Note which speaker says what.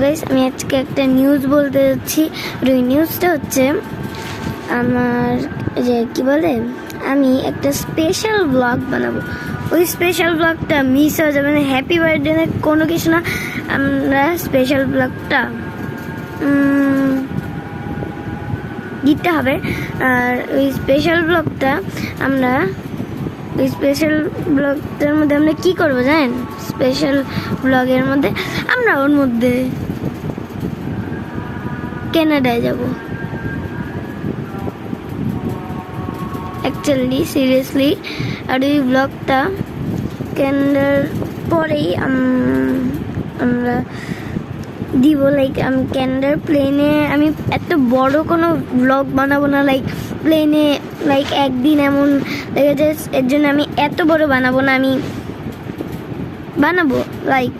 Speaker 1: Guys, আমি আজকে একটা নিউজ বলতে যাচ্ছি। ওই নিউজটা হচ্ছে আমার যে কি বলে, আমি একটা স্পেশাল ব্লগ বানাবো। ওই স্পেশাল ব্লগটা মিস হয়ে যাবে না। হ্যাপি বার্থডে না কোনো কিছু না, আমরা স্পেশাল ব্লগটা দিতে হবে। আর ওই স্পেশাল ব্লগটা আমরা ওই স্পেশাল ব্লগটার মধ্যে আমরা কি করবো জানেন? স্পেশাল ব্লগের মধ্যে আমরা ওর মধ্যে কানাডায় যাব। অ্যাকচুয়ালি সিরিয়াসলি, আর ওই ব্লগটা কানাডার পরেই আমরা দিব। লাইক আমি কানাডার প্লেনে, আমি এত বড় কোনো ব্লগ বানাবো না। লাইক প্লেনে লাইক একদিন এমন লেগে যায়, এর জন্য আমি এত বড় বানাবো না। আমি বানাবো লাইক